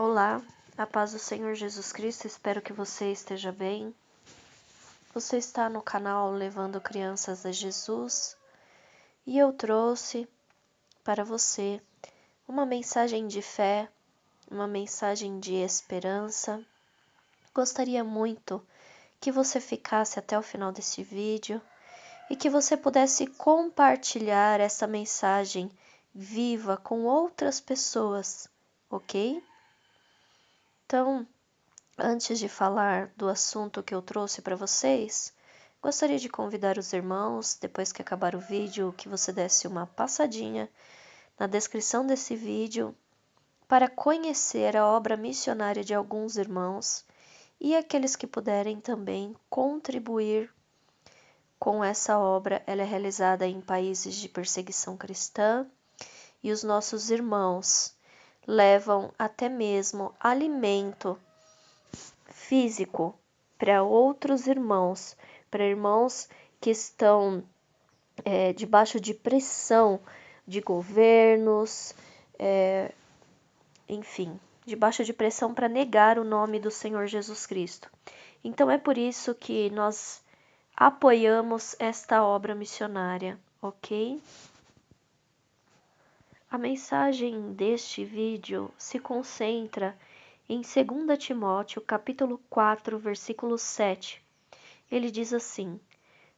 Olá, a paz do Senhor Jesus Cristo, espero que você esteja bem. Você está no canal Levando Crianças a Jesus e eu trouxe para você uma mensagem de fé, uma mensagem de esperança. Gostaria muito que você ficasse até o final desse vídeo e que você pudesse compartilhar essa mensagem viva com outras pessoas, ok? Então, antes de falar do assunto que eu trouxe para vocês, gostaria de convidar os irmãos, depois que acabar o vídeo, que você desse uma passadinha na descrição desse vídeo para conhecer a obra missionária de alguns irmãos e aqueles que puderem também contribuir com essa obra. Ela é realizada em países de perseguição cristã e os nossos irmãos levam até mesmo alimento físico para outros irmãos, para irmãos que estão debaixo de pressão de governos, enfim, debaixo de pressão para negar o nome do Senhor Jesus Cristo. Então é por isso que nós apoiamos esta obra missionária, ok? A mensagem deste vídeo se concentra em 2 Timóteo, capítulo 4, versículo 7. Ele diz assim: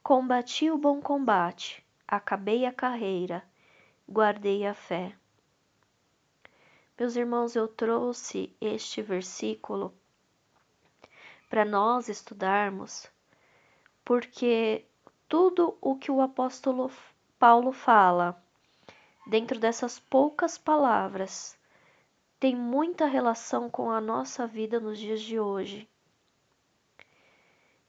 Combati o bom combate, acabei a carreira, guardei a fé. Meus irmãos, eu trouxe este versículo para nós estudarmos, porque tudo o que o apóstolo Paulo fala, dentro dessas poucas palavras, tem muita relação com a nossa vida nos dias de hoje.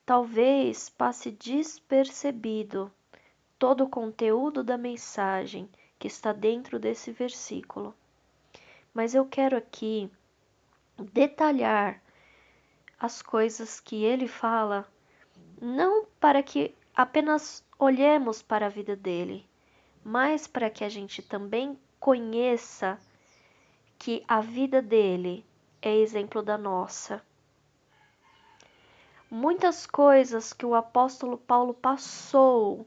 Talvez passe despercebido todo o conteúdo da mensagem que está dentro desse versículo, mas eu quero aqui detalhar as coisas que ele fala, não para que apenas olhemos para a vida dele, mas para que a gente também conheça que a vida dele é exemplo da nossa. Muitas coisas que o apóstolo Paulo passou,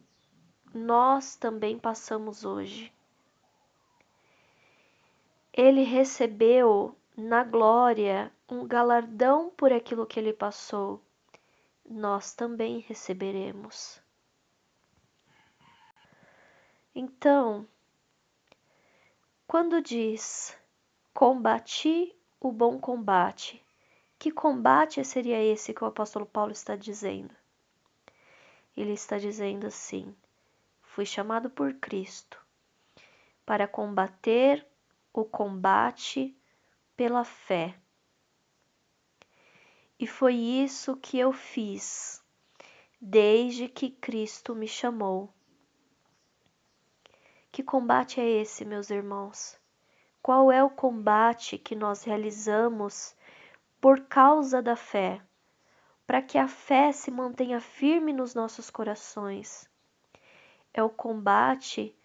nós também passamos hoje. Ele recebeu na glória um galardão por aquilo que ele passou. Nós também receberemos. Então, quando diz combati o bom combate, que combate seria esse que o apóstolo Paulo está dizendo? Ele está dizendo assim: fui chamado por Cristo para combater o combate pela fé. E foi isso que eu fiz desde que Cristo me chamou. Que combate é esse, meus irmãos? Qual é o combate que nós realizamos por causa da fé? Para que a fé se mantenha firme nos nossos corações. É o combate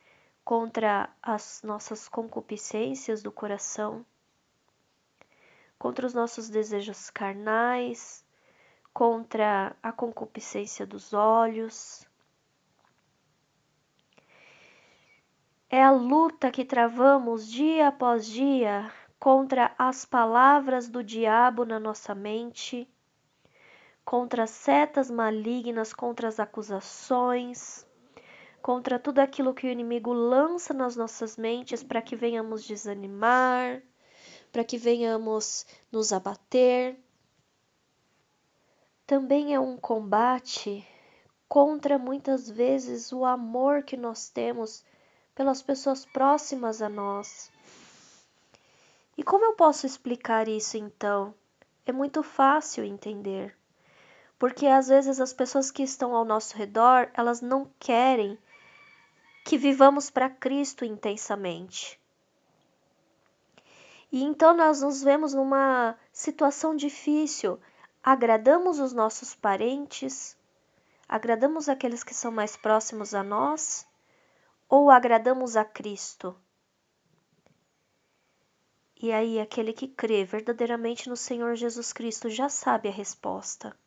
contra as nossas concupiscências do coração, contra os nossos desejos carnais, contra a concupiscência dos olhos. É a luta que travamos dia após dia contra as palavras do diabo na nossa mente, contra as setas malignas, contra as acusações, contra tudo aquilo que o inimigo lança nas nossas mentes para que venhamos desanimar, para que venhamos nos abater. Também é um combate contra muitas vezes o amor que nós temos pelas pessoas próximas a nós. E como eu posso explicar isso então? É muito fácil entender. Porque às vezes as pessoas que estão ao nosso redor, elas não querem que vivamos para Cristo intensamente. E então nós nos vemos numa situação difícil. Agradamos os nossos parentes? Agradamos aqueles que são mais próximos a nós? Ou agradamos a Cristo? E aí, aquele que crê verdadeiramente no Senhor Jesus Cristo já sabe a resposta.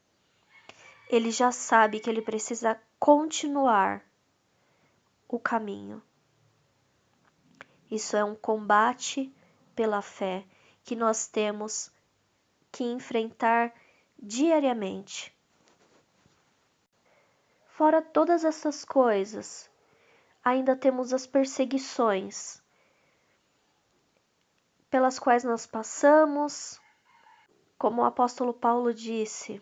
Ele já sabe que ele precisa continuar o caminho. Isso é um combate pela fé que nós temos que enfrentar diariamente. Fora todas essas coisas, ainda temos as perseguições pelas quais nós passamos, como o apóstolo Paulo disse,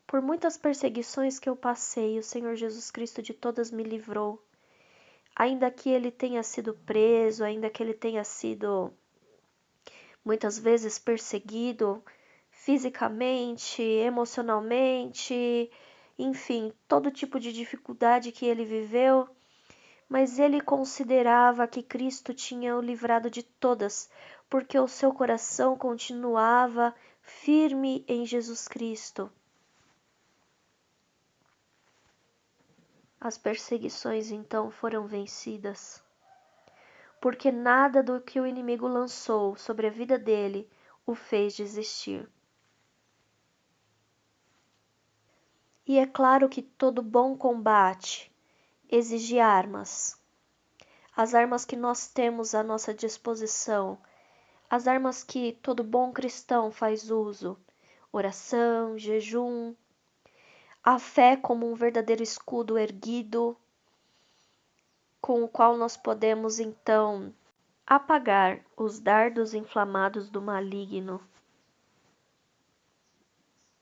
por muitas perseguições que eu passei, o Senhor Jesus Cristo de todas me livrou. Ainda que ele tenha sido preso, ainda que ele tenha sido muitas vezes perseguido fisicamente, emocionalmente, enfim, todo tipo de dificuldade que ele viveu, mas ele considerava que Cristo tinha o livrado de todas, porque o seu coração continuava firme em Jesus Cristo. As perseguições então foram vencidas, porque nada do que o inimigo lançou sobre a vida dele o fez desistir. E é claro que todo bom combate exige armas. As armas que nós temos à nossa disposição, as armas que todo bom cristão faz uso: oração, jejum, a fé como um verdadeiro escudo erguido, com o qual nós podemos então apagar os dardos inflamados do maligno.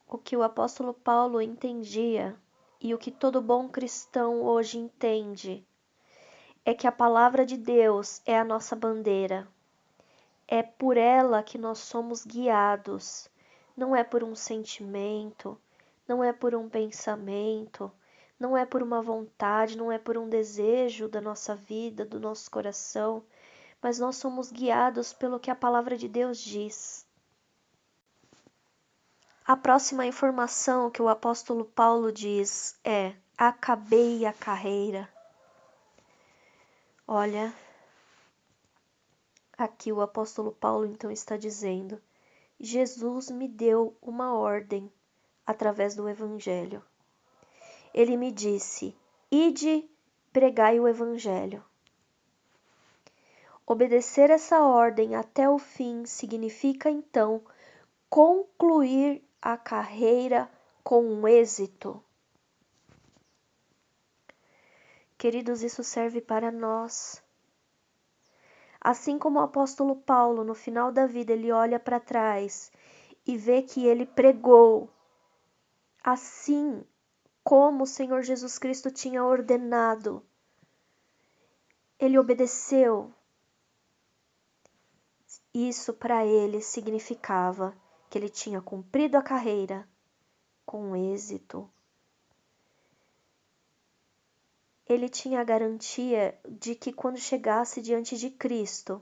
O que o apóstolo Paulo entendia e o que todo bom cristão hoje entende é que a palavra de Deus é a nossa bandeira. É por ela que nós somos guiados. Não é por um sentimento, não é por um pensamento, não é por uma vontade, não é por um desejo da nossa vida, do nosso coração, mas nós somos guiados pelo que a palavra de Deus diz. A próxima informação que o apóstolo Paulo diz é: acabei a carreira. Olha, aqui o apóstolo Paulo então está dizendo: Jesus me deu uma ordem através do evangelho. Ele me disse: ide, pregai o evangelho. Obedecer essa ordem até o fim significa então concluir a carreira com êxito. Queridos, isso serve para nós. Assim como o apóstolo Paulo, no final da vida, ele olha para trás e vê que ele pregou, assim como o Senhor Jesus Cristo tinha ordenado, ele obedeceu. Isso para ele significava que ele tinha cumprido a carreira com êxito. Ele tinha a garantia de que quando chegasse diante de Cristo,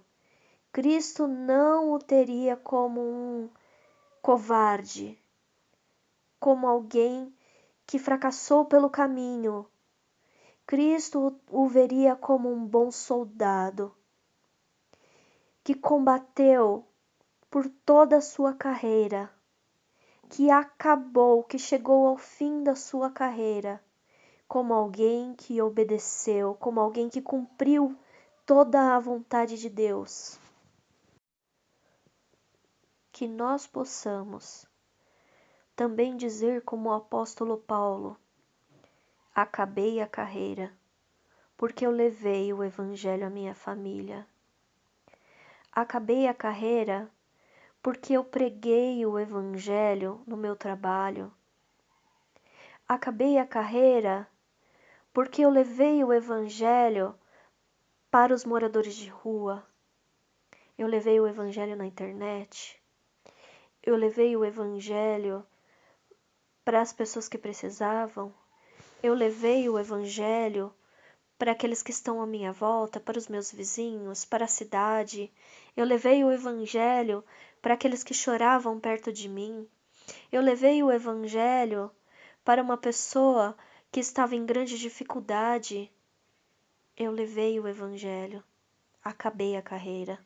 Cristo não o teria como um covarde, como alguém que fracassou pelo caminho. Cristo o veria como um bom soldado, que combateu por toda a sua carreira, que acabou, que chegou ao fim da sua carreira, como alguém que obedeceu, como alguém que cumpriu toda a vontade de Deus. Que nós possamos também dizer como o apóstolo Paulo: acabei a carreira, porque eu levei o evangelho à minha família. Acabei a carreira porque eu preguei o evangelho no meu trabalho. Acabei a carreira porque eu levei o evangelho para os moradores de rua. Eu levei o evangelho na internet. Eu levei o evangelho para as pessoas que precisavam. Eu levei o evangelho para aqueles que estão à minha volta, para os meus vizinhos, para a cidade. Eu levei o evangelho para aqueles que choravam perto de mim. Eu levei o evangelho para uma pessoa que estava em grande dificuldade. Eu levei o evangelho. Acabei a carreira.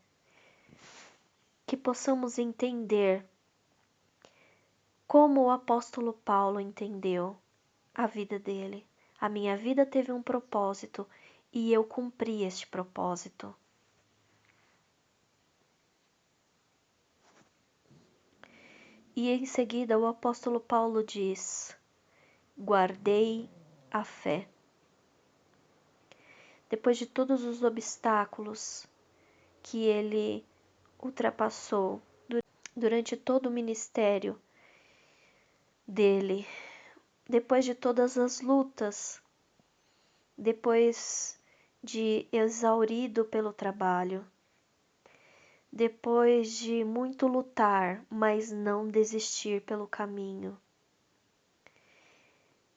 que possamos entender como o apóstolo Paulo entendeu a vida dele. A minha vida teve um propósito e eu cumpri este propósito. E em seguida o apóstolo Paulo diz: guardei a fé. Depois de todos os obstáculos que ele ultrapassou durante todo o ministério dele, depois de todas as lutas, depois de exaurido pelo trabalho, depois de muito lutar, mas não desistir pelo caminho,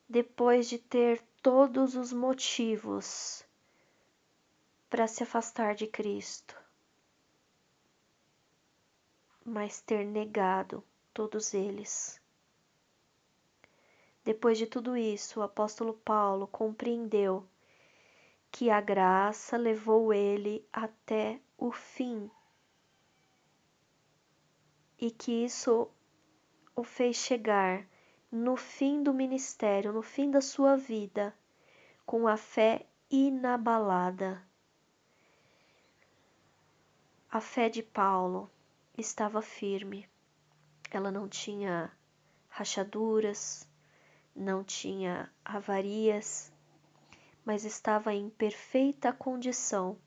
depois de ter todos os motivos para se afastar de Cristo, mas ter negado todos eles. Depois de tudo isso, o apóstolo Paulo compreendeu que a graça levou ele até o fim e que isso o fez chegar no fim do ministério, no fim da sua vida, com a fé inabalada. A fé de Paulo estava firme, ela não tinha rachaduras, não tinha avarias, mas estava em perfeita condição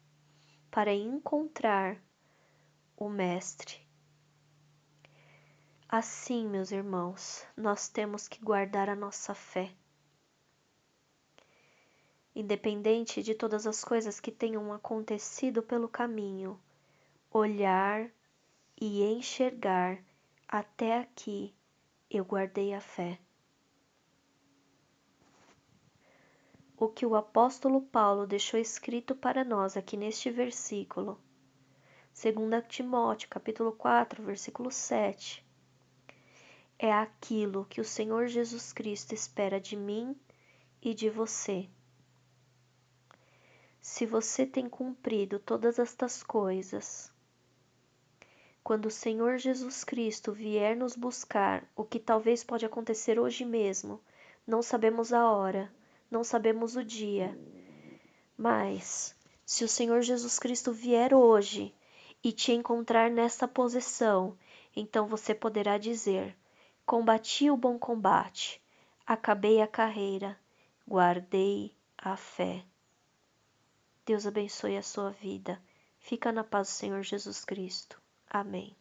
para encontrar o Mestre. Assim, meus irmãos, nós temos que guardar a nossa fé. Independente de todas as coisas que tenham acontecido pelo caminho, olhar e enxergar: até aqui eu guardei a fé. O que o apóstolo Paulo deixou escrito para nós aqui neste versículo, 2 Timóteo, capítulo 4, versículo 7, é aquilo que o Senhor Jesus Cristo espera de mim e de você. Se você tem cumprido todas estas coisas, quando o Senhor Jesus Cristo vier nos buscar, o que talvez pode acontecer hoje mesmo, não sabemos a hora, não sabemos o dia, mas se o Senhor Jesus Cristo vier hoje e te encontrar nessa posição, então você poderá dizer: combati o bom combate, acabei a carreira, guardei a fé. Deus abençoe a sua vida. Fica na paz do Senhor Jesus Cristo. Amém.